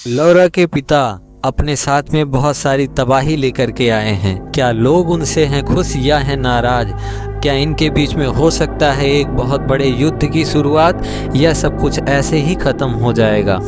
लौरा के पिता अपने साथ में बहुत सारी तबाही लेकर के आए हैं। क्या लोग उनसे हैं खुश या हैं नाराज? क्या इनके बीच में हो सकता है एक बहुत बड़े युद्ध की शुरुआत, या सब कुछ ऐसे ही खत्म हो जाएगा?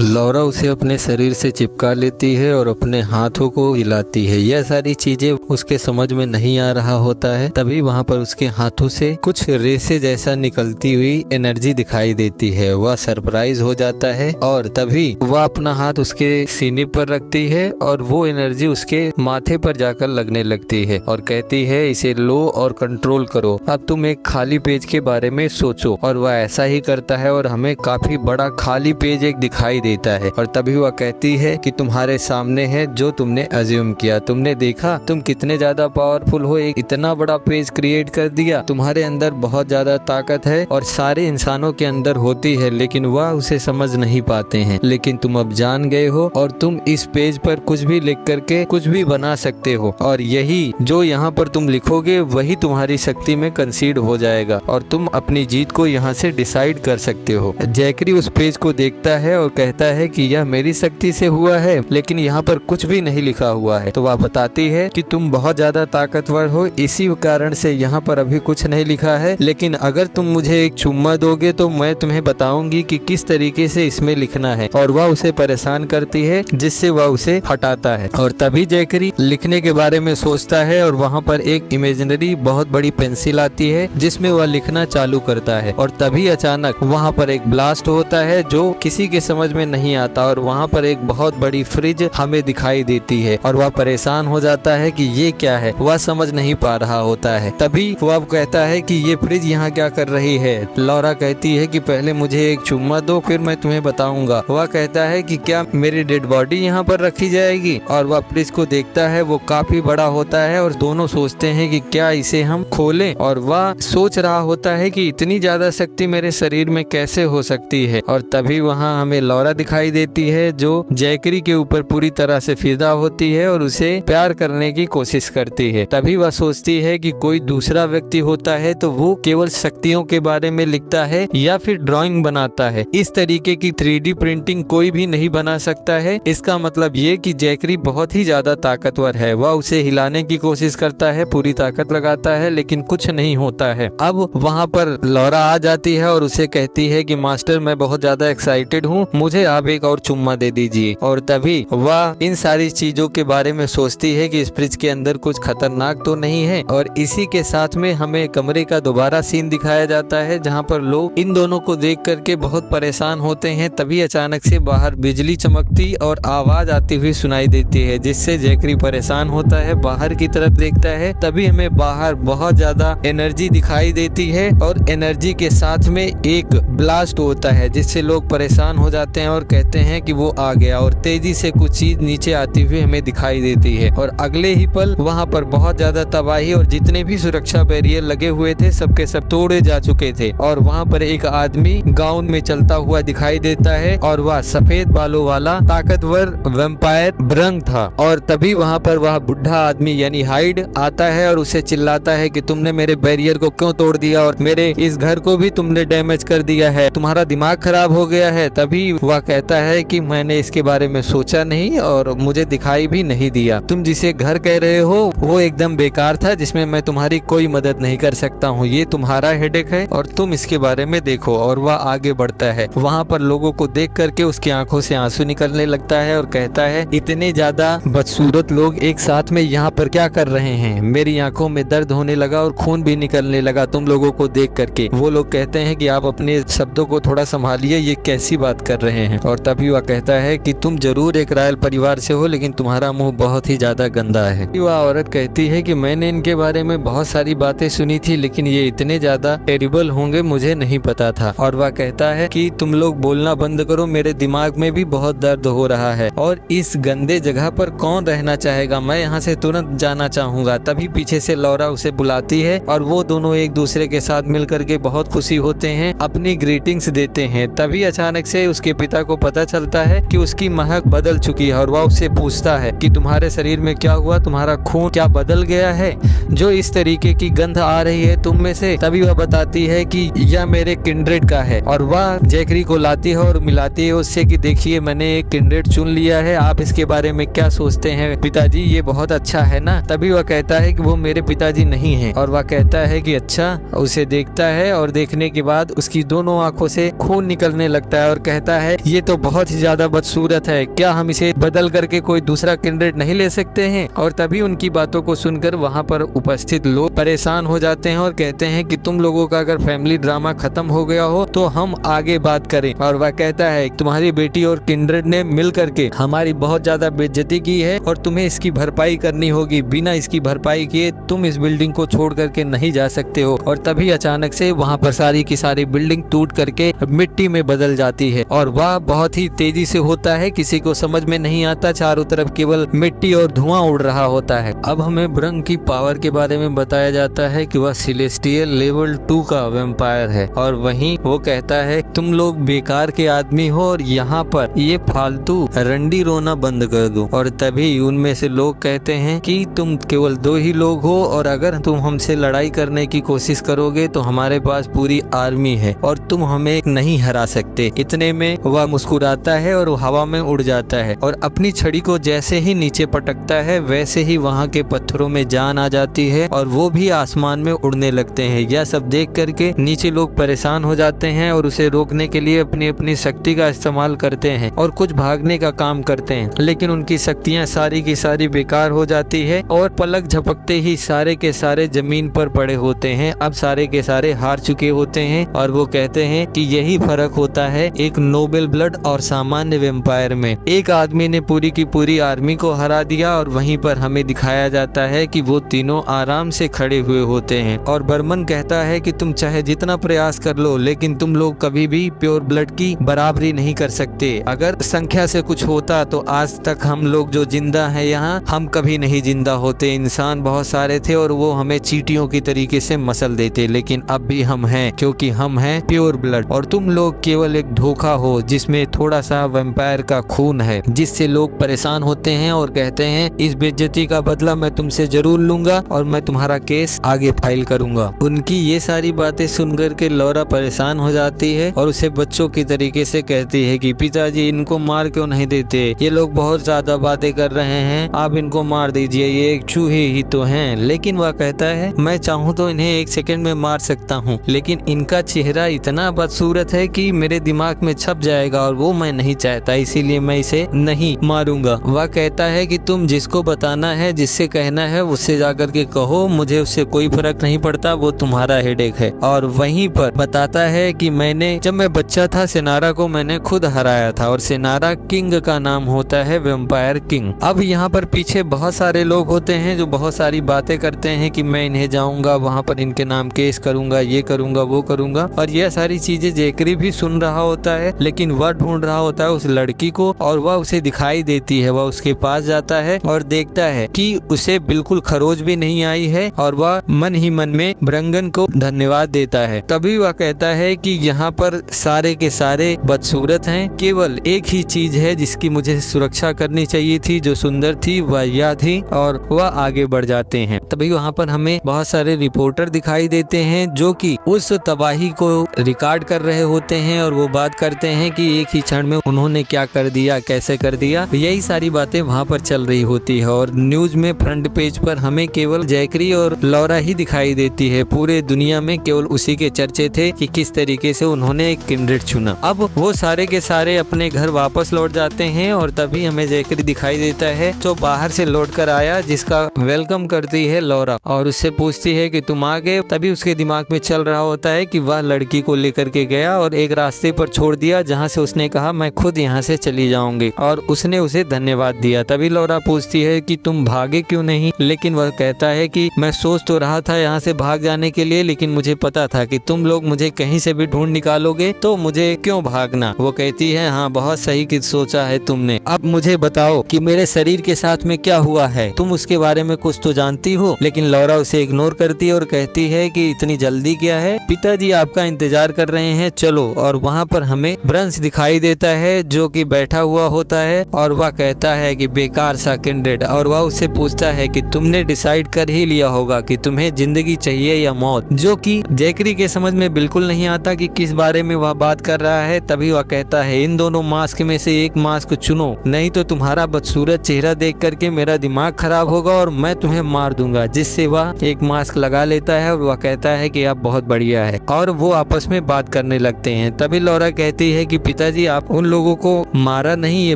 लौरा उसे अपने शरीर से चिपका लेती है और अपने हाथों को हिलाती है। यह सारी चीजें उसके समझ में नहीं आ रहा होता है। तभी वहां पर उसके हाथों से कुछ रेसे जैसा निकलती हुई एनर्जी दिखाई देती है। वह सरप्राइज हो जाता है और तभी वह अपना हाथ उसके सीने पर रखती है और वो एनर्जी उसके माथे पर जाकर लगने लगती है और कहती है, इसे लो और कंट्रोल करो। अब तुम एक खाली पेज के बारे में सोचो। और वह ऐसा ही करता है और हमें काफी बड़ा खाली पेज एक दिखाई देता है। और तभी वह कहती है कि तुम्हारे सामने है जो तुमने अज्यूम किया। तुमने देखा तुम कितने ज्यादा पावरफुल हो, एक इतना बड़ा पेज क्रिएट कर दिया। तुम्हारे अंदर बहुत ज्यादा ताकत है और सारे इंसानों के अंदर होती है, लेकिन वह उसे समझ नहीं पाते हैं। लेकिन तुम अब जान गए हो और तुम इस पेज पर कुछ भी लिख करके कुछ भी बना सकते हो। और यही जो यहाँ पर तुम लिखोगे वही तुम्हारी शक्ति में कंसीड हो जाएगा और तुम अपनी जीत को यहाँ से डिसाइड कर सकते हो। जैकरी उस पेज को देखता है और कहता है कि यह मेरी शक्ति से हुआ है, लेकिन यहाँ पर कुछ भी नहीं लिखा हुआ है। तो वह बताती है कि तुम बहुत ज्यादा ताकतवर हो, इसी कारण से यहाँ पर अभी कुछ नहीं लिखा है, लेकिन अगर तुम मुझे एक चुम्मा दोगे तो मैं तुम्हें बताऊंगी कि किस तरीके से इसमें लिखना है। और वह उसे परेशान करती है, जिससे वह उसे हटाता है। और तभी जैकरी लिखने के बारे में सोचता है और वहाँ पर एक इमेजिनरी बहुत बड़ी पेंसिल आती है जिसमें वह लिखना चालू करता है। और तभी अचानक वहाँ पर एक ब्लास्ट होता है जो किसी के समझ में नहीं आता और वहाँ पर एक बहुत बड़ी फ्रिज हमें दिखाई देती है और वह परेशान हो जाता है कि ये क्या है। वह समझ नहीं पा रहा होता है। तभी वह कहता है कि ये फ्रिज यहाँ क्या कर रही है। लौरा कहती है कि पहले मुझे एक चुम्मा दो, फिर मैं तुम्हें बताऊंगा। वह कहता है कि क्या मेरी डेड बॉडी यहाँ पर रखी जाएगी? और वह फ्रिज को देखता है, वो काफी बड़ा होता है और दोनों सोचते हैं कि क्या इसे हम खोलें। और वह सोच रहा होता है कि इतनी ज्यादा शक्ति मेरे शरीर में कैसे हो सकती है। और तभी वहाँ हमें लौरा दिखाई देती है जो जैकरी के ऊपर पूरी तरह से फिदा होती है और उसे प्यार करने की कोशिश करती है। तभी वह सोचती है कि कोई दूसरा व्यक्ति होता है तो वो केवल शक्तियों के बारे में लिखता है या फिर ड्राइंग बनाता है। इस तरीके की 3D प्रिंटिंग कोई भी नहीं बना सकता है। इसका मतलब ये कि जैकरी बहुत ही ज्यादा ताकतवर है। वह उसे हिलाने की कोशिश करता है, पूरी ताकत लगाता है, लेकिन कुछ नहीं होता है। अब वहाँ पर लौरा आ जाती है और उसे कहती है कि मास्टर, मैं बहुत ज्यादा एक्साइटेड हूँ, मुझे आप एक और चुम्मा दे दीजिए। और तभी वह इन सारी चीजों के बारे में सोचती है कि इस फ्रिज के अंदर कुछ खतरनाक तो नहीं है। और इसी के साथ में हमें कमरे का दोबारा सीन दिखाया जाता है जहां पर लोग इन दोनों को देख करके बहुत परेशान होते हैं। तभी अचानक से बाहर बिजली चमकती और आवाज आती हुई सुनाई देती है, जिससे जैकरी परेशान होता है, बाहर की तरफ देखता है। तभी हमें बाहर बहुत ज्यादा एनर्जी दिखाई देती है और एनर्जी के साथ में एक ब्लास्ट होता है, जिससे लोग परेशान हो जाते हैं और कहते हैं कि वो आ गया। और तेजी से कुछ चीज नीचे आती हुई हमें दिखाई देती है और अगले ही पल वहां पर बहुत ज्यादा तबाही और जितने भी सुरक्षा बैरियर लगे हुए थे सबके सब तोड़े जा चुके थे। और वहां पर एक आदमी गाउन में चलता हुआ दिखाई देता है और वह सफेद बालों वाला ताकतवर वैम्पायर ब्रंग था। और तभी वहां पर वह बुढ़ा आदमी यानी हाइड आता है और उसे चिल्लाता है कि तुमने मेरे बैरियर को क्यों तोड़ दिया और मेरे इस घर को भी तुमने डैमेज कर दिया है, तुम्हारा दिमाग खराब हो गया है। तभी वह कहता है कि मैंने इसके बारे में सोचा नहीं और मुझे दिखाई भी नहीं दिया। तुम जिसे घर कह रहे हो वो एकदम बेकार था, जिसमें मैं तुम्हारी कोई मदद नहीं कर सकता हूँ। ये तुम्हारा हेडेक है और तुम इसके बारे में देखो। और वह आगे बढ़ता है। वहाँ पर लोगों को देख करके उसकी आंखों से आंसू निकलने लगता है और कहता है, इतने ज्यादा बदसूरत लोग एक साथ में यहाँ पर क्या कर रहे हैं? मेरी आंखों में दर्द होने लगा और खून भी निकलने लगा तुम लोगों को देख करके। वो लोग कहते हैं कि आप अपने शब्दों को थोड़ा संभालिए, ये कैसी बात कर रहे हैं? और तभी वह कहता है कि तुम जरूर एक रॉयल परिवार से हो, लेकिन तुम्हारा मुंह बहुत ही ज्यादा गंदा है। वह औरत कहती है कि मैंने इनके बारे में बहुत सारी बातें सुनी थी, लेकिन ये इतने ज्यादा टेरिबल होंगे मुझे नहीं पता था। और वह कहता है कि तुम लोग बोलना बंद करो, मेरे दिमाग में भी बहुत दर्द हो रहा है और इस गंदे जगह पर कौन रहना चाहेगा? मैं यहाँ से तुरंत जाना चाहूंगा। तभी पीछे से लौरा उसे बुलाती है और वो दोनों एक दूसरे के साथ मिलकर के बहुत खुशी होते हैं, अपनी ग्रीटिंग्स देते हैं। तभी अचानक से उसके पिता पिता को पता चलता है कि उसकी महक बदल चुकी है और वह उससे पूछता है कि तुम्हारे शरीर में क्या हुआ, तुम्हारा खून क्या बदल गया है जो इस तरीके की गंध आ रही है तुम में से। तभी वह बताती है कि यह मेरे किंड्रेड का है और वह जैकरी को लाती है और मिलाती है उससे कि देखिए मैंने एक किंड्रेड चुन लिया है, आप इसके बारे में क्या सोचते हैं पिताजी, ये बहुत अच्छा है ना। तभी वह कहता है कि वो मेरे पिताजी नहीं है और वह कहता है कि अच्छा। उसे देखता है और देखने के बाद उसकी दोनों आंखों से खून निकलने लगता है और कहता है ये तो बहुत ही ज्यादा बदसूरत है, क्या हम इसे बदल करके कोई दूसरा किंड्रेड नहीं ले सकते हैं। और तभी उनकी बातों को सुनकर वहाँ पर उपस्थित लोग परेशान हो जाते हैं और कहते हैं कि तुम लोगों का अगर फैमिली ड्रामा खत्म हो गया हो तो हम आगे बात करें। और वह कहता है तुम्हारी बेटी और किंड्रेड ने मिल करके हमारी बहुत ज्यादा बेइज्जती की है और तुम्हें इसकी भरपाई करनी होगी, बिना इसकी भरपाई किए तुम इस बिल्डिंग को छोड़ करके नहीं जा सकते हो। और तभी अचानक से वहाँ पर सारी की सारी बिल्डिंग टूट करके मिट्टी में बदल जाती है और वह बहुत ही तेजी से होता है, किसी को समझ में नहीं आता, चारों तरफ केवल मिट्टी और धुआं उड़ रहा होता है। अब हमें ब्रंग की पावर के बारे में बताया जाता है कि वह सेलेस्टियल लेवल 2 का वैम्पायर है और वहीं वो कहता है तुम लोग बेकार के आदमी हो और यहाँ पर ये फालतू रंडी रोना बंद कर दो। और तभी उनमें से लोग कहते हैं कि तुम केवल 2 ही लोग हो और अगर तुम हमसे लड़ाई करने की कोशिश करोगे तो हमारे पास पूरी आर्मी है और तुम हमें नहीं हरा सकते। इतने में वह मुस्कुराता है और हवा में उड़ जाता है और अपनी छड़ी को जैसे ही नीचे पटकता है वैसे ही वहाँ के पत्थरों में जान आ जाती है और वो भी आसमान में उड़ने लगते हैं। यह सब देख करके नीचे लोग परेशान हो जाते हैं और उसे रोकने के लिए अपनी अपनी शक्ति का इस्तेमाल करते हैं और कुछ भागने का काम करते हैं, लेकिन उनकी शक्तियाँ सारी की सारी बेकार हो जाती है और पलक झपकते ही सारे के सारे जमीन पर पड़े होते हैं। अब सारे के सारे हार चुके होते हैं और वो कहते हैं कि यही फर्क होता है एक नोबल ब्लड और सामान्य वेम्पायर में। एक आदमी ने पूरी की पूरी आर्मी को हरा दिया और वहीं पर हमें दिखाया जाता है कि वो तीनों आराम से खड़े हुए होते हैं और बर्मन कहता है कि तुम चाहे जितना प्रयास कर लो लेकिन तुम लोग कभी भी प्योर ब्लड की बराबरी नहीं कर सकते। अगर संख्या से कुछ होता तो आज तक हम लोग जो जिंदा हैं यहाँ हम कभी नहीं जिंदा होते। इंसान बहुत सारे थे और वो हमें चींटियों की तरीके से मसल देते, लेकिन अब भी हम हैं क्योंकि हम हैं प्योर ब्लड और तुम लोग केवल एक धोखा हो जिसमें थोड़ा सा वैम्पायर का खून है, जिससे लोग परेशान होते हैं और कहते हैं इस बेइज्जती का बदला मैं तुमसे जरूर लूंगा और मैं तुम्हारा केस आगे फाइल करूंगा। उनकी ये सारी बातें सुनकर के लौरा परेशान हो जाती है और उसे बच्चों की तरीके से कहती है कि पिताजी इनको मार क्यों नहीं देते, ये लोग बहुत ज्यादा बातें कर रहे हैं, आप इनको मार दीजिए, ये एक चूहे ही तो हैं। लेकिन वह कहता है मैं चाहूँ तो इन्हें 1 सेकंड में मार सकता हूँ, लेकिन इनका चेहरा इतना बदसूरत है कि मेरे दिमाग में छप जाएगा और वो मैं नहीं चाहता, इसीलिए मैं इसे नहीं मारूंगा। वह कहता है कि तुम जिसको बताना है, जिससे कहना है उससे जाकर के कहो, मुझे उससे कोई फर्क नहीं पड़ता, वो तुम्हारा हेडेक है। और वहीं पर बताता है कि मैंने जब मैं बच्चा था सेनारा को मैंने खुद हराया था और सेनारा किंग का नाम होता है वैम्पायर किंग। अब यहाँ पर पीछे बहुत सारे लोग होते हैं जो बहुत सारी बातें करते हैं कि मैं इन्हें जाऊंगा वहाँ पर इनके नाम केस करूंगा, ये करूंगा वो करूंगा, और यह सारी चीजें जैकरी भी सुन रहा होता है, लेकिन वह ढूंढ रहा होता है उस लड़की को और वह उसे दिखाई देती है। वह उसके पास जाता है और देखता है कि उसे बिल्कुल खरोच भी नहीं आई है और वह मन ही मन में ब्रंगन को धन्यवाद देता है। तभी वह कहता है कि यहाँ पर सारे के सारे बदसूरत हैं, केवल एक ही चीज है जिसकी मुझे सुरक्षा करनी चाहिए थी, जो सुंदर थी वह यह थी, और वह आगे बढ़ जाते हैं। तभी वहाँ पर हमें बहुत सारे रिपोर्टर दिखाई देते हैं जो कि उस तबाही को रिकॉर्ड कर रहे होते हैं और वो बात करते हैं कि एक ही क्षण में उन्होंने क्या कर दिया, कैसे कर दिया, यही सारी बातें वहाँ पर चल रही होती है। और न्यूज में फ्रंट पेज पर हमें केवल जैकरी और लौरा ही दिखाई देती है, पूरे दुनिया में केवल उसी के चर्चे थे कि किस तरीके से उन्होंने एक किंड्रेड चुना। अब वो सारे के सारे अपने घर वापस लौट जाते हैं और तभी हमें जैकरी दिखाई देता है जो बाहर से लौट कर आया, जिसका वेलकम करती है लौरा और उससे पूछती है कि तुम आ गए। तभी उसके दिमाग में चल रहा होता है कि वह लड़की को लेकर के गया और एक रास्ते पर छोड़ दिया जहाँ से उसने कहा मैं खुद यहाँ से चली जाऊंगी, और उसने उसे धन्यवाद दिया। तभी लौरा पूछती है कि तुम भागे क्यों नहीं, लेकिन वह कहता है कि मैं सोच तो रहा था यहाँ से भाग जाने के लिए, लेकिन मुझे पता था कि तुम लोग मुझे कहीं से भी ढूंढ निकालोगे, तो मुझे क्यों भागना। वो कहती है हाँ बहुत सही कि सोचा है तुमने, अब मुझे बताओ कि मेरे शरीर के साथ में क्या हुआ है, तुम उसके बारे में कुछ तो जानती हो। लेकिन लौरा उसे इग्नोर करती है और कहती है कि इतनी जल्दी क्या है, पिताजी आपका इंतजार कर रहे हैं, चलो। और वहाँ पर हमें ब्रंश दिखाई देता है जो कि बैठा हुआ होता है और वह कहता है कि बेकार सा किंड्रेड, और वह उससे पूछता है कि तुमने डिसाइड कर ही लिया होगा कि तुम्हें जिंदगी चाहिए या मौत, जो कि जैकरी के समझ में बिल्कुल नहीं आता कि किस बारे में वह बात कर रहा है। तभी वह कहता है इन दोनों मास्क में से एक मास्क चुनो, नहीं तो तुम्हारा बदसूरत चेहरा देख करके मेरा दिमाग खराब होगा और मैं तुम्हें मार दूंगा। जिससे वह एक मास्क लगा लेता है और वह कहता है कि आप बहुत बढ़िया है, और वो आपस में बात करने लगते हैं। तभी लौरा कहती है कि पिताजी आप उन लोगों को मारा नहीं, ये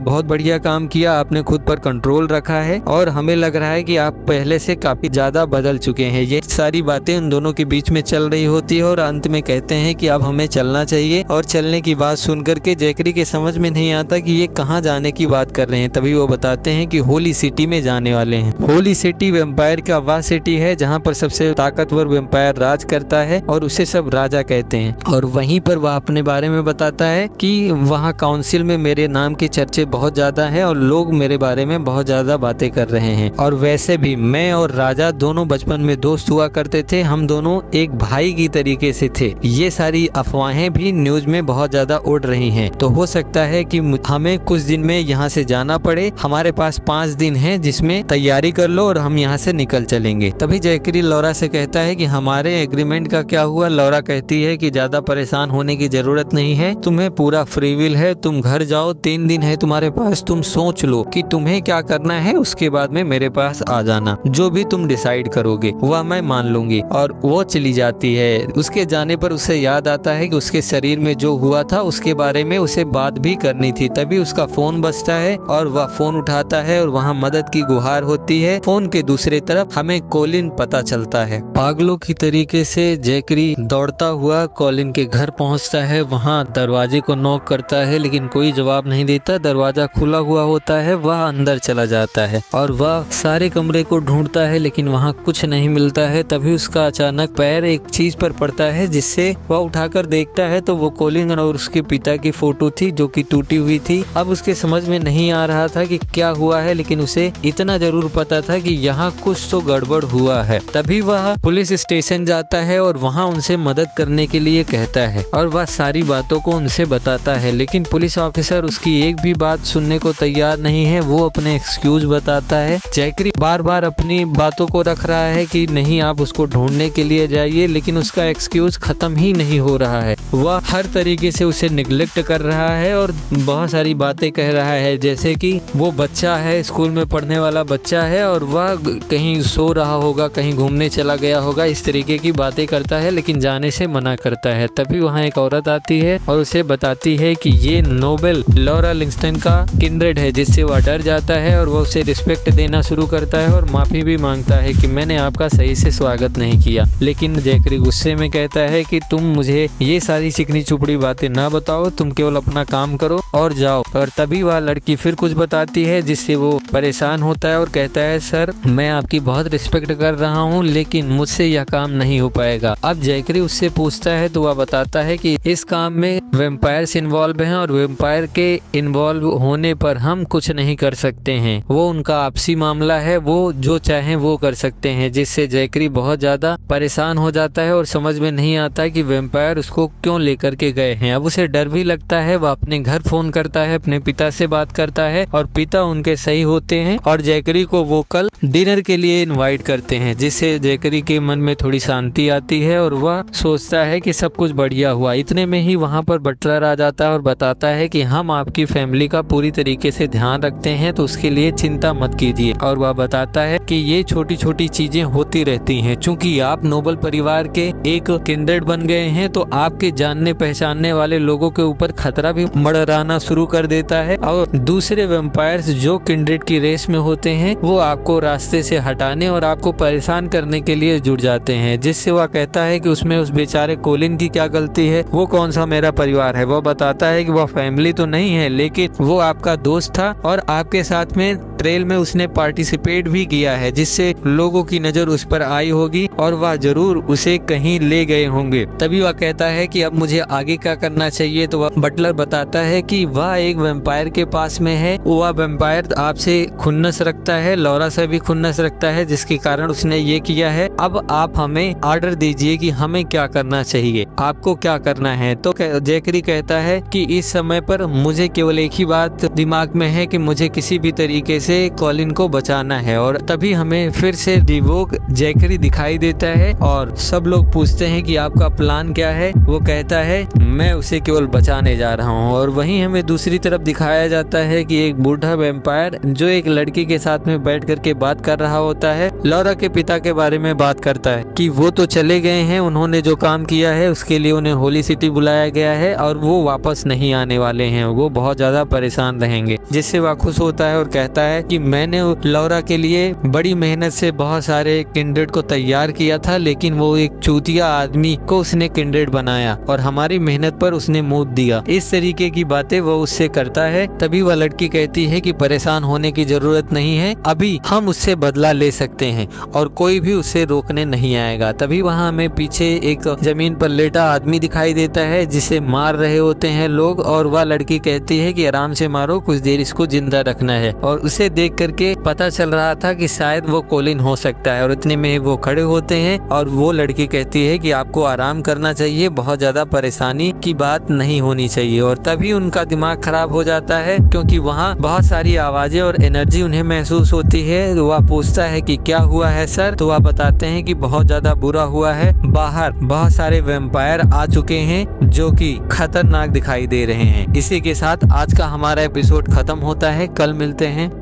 बहुत बढ़िया काम किया, आपने खुद पर कंट्रोल रखा है और हमें लग रहा है कि आप पहले से काफी ज्यादा बदल चुके हैं। ये सारी बातें उन दोनों के बीच में चल रही होती है और अंत में कहते हैं कि अब हमें चलना चाहिए। और चलने की बात सुन करके जैकरी के समझ में नहीं आता कि ये कहाँ जाने की बात कर रहे हैं। तभी वो बताते हैं कि होली सिटी में जाने वाले हैं। होली सिटी वेम्पायर का वह सिटी है जहाँ पर सबसे ताकतवर वेम्पायर राज करता है और उसे सब राजा कहते हैं। और वहीं पर वह अपने बारे में बताता है कि वहाँ काउंसिल में मेरे नाम की चर्चे बहुत ज्यादा है और लोग मेरे बारे में बहुत ज्यादा बातें कर रहे हैं। और वैसे भी मैं और राजा दोनों बचपन में दोस्त हुआ करते थे, हम दोनों एक भाई की तरीके से थे। ये सारी अफवाहें भी न्यूज में बहुत ज्यादा उड़ रही हैं, तो हो सकता है कि हमें कुछ दिन में यहाँ से जाना पड़े। हमारे पास 5 दिन है जिसमें तैयारी कर लो और हम यहाँ से निकल चलेंगे। तभी जैकरी लौरा से कहता है कि हमारे एग्रीमेंट का क्या हुआ। लौरा कहती है कि ज्यादा परेशान होने की जरूरत नहीं है, तुम्हें पूरा फ्री विल है, तुम घर जाओ, 3 दिन है तुम्हारे पास, तुम सोच लो कि तुम्हें क्या करना है, उसके बाद में मेरे पास आ जाना, जो भी तुम डिसाइड करोगे वह मैं मान लूंगी। और वो चली जाती है। उसके जाने पर उसे याद आता है कि उसके शरीर में जो हुआ था उसके बारे में उसे बात भी करनी थी। तभी उसका फोन बजता है और वह फोन उठाता है और वहाँ मदद की गुहार होती है। फोन के दूसरे तरफ हमें कोलिन पता चलता है। पागलों की तरीके से जैकरी दौड़ता हुआ कोलिन के घर पहुँचता है। वहाँ दरवाजे को नॉक करता है लेकिन कोई जवाब नहीं देता। दरवाजा खुला हुआ होता है, वह अंदर चला जाता है और वह सारे कमरे को ढूंढता है लेकिन वहाँ कुछ नहीं मिलता है। तभी उसका अचानक पैर एक चीज पर पड़ता है जिससे वह उठाकर देखता है तो वो कोलिन और उसके पिता की फोटो थी जो कि टूटी हुई थी। अब उसके समझ में नहीं आ रहा था कि क्या हुआ है, लेकिन उसे इतना जरूर पता था कि यहाँ कुछ तो गड़बड़ हुआ है। तभी वह पुलिस स्टेशन जाता है और वहाँ उनसे मदद करने के लिए कहता है और वह सारी बातों को उनसे बताता है, लेकिन पुलिस ऑफिसर उसकी एक भी बात सुनने को तैयार नहीं है। वो अपने एक्सक्यूज बताता है। जैकरी बार बार अपनी बातों को रख रहा है कि नहीं आप उसको ढूंढने के लिए जाइए, लेकिन उसका एक्सक्यूज खत्म ही नहीं हो रहा है। वह हर तरीके से उसे निग्लेक्ट कर रहा है और बहुत सारी बातें कह रहा है, जैसे कि वो बच्चा है, स्कूल में पढ़ने वाला बच्चा है और वह कहीं सो रहा होगा, कहीं घूमने चला गया होगा, इस तरीके की बातें करता है लेकिन जाने से मना करता है। तभी वहाँ एक औरत आती है और उसे बताती है कि ये नोबेल लौरा लिंगस्टन का किंड्रेड है, जिससे वह डर जाता है और वह उसे रिस्पेक्ट देना शुरू करता है और माफी भी मांगता है कि मैंने आपका सही से स्वागत नहीं किया। लेकिन जैकरी गुस्से में कहता है कि तुम मुझे ये सारी चिकनी चुपड़ी बातें ना बताओ, तुम केवल अपना काम करो और जाओ। और तभी वह लड़की फिर कुछ बताती है जिससे वो परेशान होता है और कहता है सर मैं आपकी बहुत रिस्पेक्ट कर रहा हूँ लेकिन मुझसे यह काम नहीं हो पाएगा। अब जैकरी उससे पूछता है तो वह बताता है कि इस काम में वेम्पायर्स इन्वॉल्व हैं और वेम्पायर के इन्वॉल्व होने पर हम कुछ नहीं कर सकते हैं, वो उनका आपसी मामला है, वो जो चाहें वो कर सकते हैं। जिससे जैकरी बहुत ज्यादा परेशान हो जाता है और समझ में नहीं आता कि वेम्पायर उसको क्यों लेकर के गए हैं। अब उसे डर भी लगता है। वह अपने घर फोन करता है, अपने पिता से बात करता है और पिता उनके सही होते हैं और जैकरी को वो कल डिनर के लिए इनवाइट करते हैं, जिससे जैकरी के मन में थोड़ी शांति आती है और वह सोचता है कि सब कुछ बढ़िया हुआ। इतने में ही वहाँ पर बटलर आ जाता है और बताता है कि हम आपकी फैमिली का पूरी तरीके से ध्यान रखते हैं तो उसके लिए चिंता मत कीजिए। और वह बताता है कि ये छोटी छोटी चीजें होती रहती हैं, चूंकि आप नोबल परिवार के एक किंड्रेड बन गए हैं तो आपके जानने पहचानने वाले लोगों के ऊपर खतरा भी मंडराना शुरू कर देता है और दूसरे वेम्पायर्स जो किंड्रेड की रेस में होते हैं वो आपको रास्ते से हटाने और आपको परेशान करने के लिए जुट जाते हैं। जिससे वह कहता है कि उसमें उस बेचारे कोलिन की क्या गलती है, वो कौन सा मेरा परिवार है। वह बताता है कि वह फैमिली तो नहीं है लेकिन वो आपका दोस्त था और आपके साथ में ट्रेल में उसने पार्टिसिपेट भी किया है, जिससे लोगों की नजर उस पर आई होगी और वह जरूर उसे कहीं ले गए होंगे। तभी वह कहता है कि अब मुझे आगे क्या करना चाहिए। तो वह बटलर बताता है कि कि वह एक वैम्पायर के पास में है। वह वैम्पायर आपसे खुन्नस रखता है, लौरा से भी खुन्नस रखता है, जिसके कारण उसने ये किया है। अब आप हमें ऑर्डर दीजिए कि हमें क्या करना चाहिए, आपको क्या करना है। तो जैकरी कहता है कि इस समय पर मुझे केवल एक ही बात दिमाग में है कि मुझे किसी भी तरीके से कॉलिन को बचाना है। और तभी हमें फिर से डिवोक जैकरी दिखाई देता है और सब लोग पूछते हैं कि आपका प्लान क्या है। वो कहता है मैं उसे केवल बचाने जा रहा हूँ। और वहीं हमें दूसरी तरफ दिखाया जाता है कि एक बूढ़ा वैम्पायर जो एक लड़की के साथ में बैठ करके बात कर रहा होता है, लौरा के पिता के बारे में बात करता है कि वो तो चले गए हैं, उन्होंने जो काम किया है उसके लिए उन्हें होली सिटी बुलाया गया है और वो वापस नहीं आने वाले हैं, वो बहुत ज्यादा परेशान रहेंगे। जिससे वह खुश होता है और कहता है कि मैंने लौरा के लिए बड़ी मेहनत से बहुत सारे किंडरेड को तैयार किया था, लेकिन वो एक चूतिया आदमी को उसने किंडरेड बनाया और हमारी मेहनत पर उसने मूत दिया। इस तरीके की बातें वो उससे करता है। तभी वह लड़की कहती है कि परेशान होने की जरूरत नहीं है, अभी हम उससे बदला ले सकते हैं और कोई भी उसे रोकने नहीं आएगा। तभी वहाँ हमें पीछे एक जमीन पर लेटा आदमी दिखाई देता है जिसे मार रहे होते हैं लोग, और वह लड़की कहती है कि आराम से मारो, कुछ देर इसको जिंदा रखना है। और उसे देख करके पता चल रहा था कि शायद वो कॉलिन हो सकता है। और इतने में वो खड़े होते हैं और वो लड़की कहती है कि आपको आराम करना चाहिए, बहुत ज्यादा परेशानी की बात नहीं होनी चाहिए। और तभी उनका दिमाग खराब हो जाता है क्योंकि वहाँ बहुत सारी आवाजें और एनर्जी उन्हें महसूस होती है। वह पूछता है कि क्या हुआ है सर, तो वह बताते हैं कि बहुत ज्यादा बुरा हुआ है, बाहर बहुत सारे वैम्पायर आ चुके हैं जो कि खतरनाक दिखाई दे रहे हैं। इसी के साथ आज का हमारा एपिसोड खत्म होता है। कल मिलते हैं।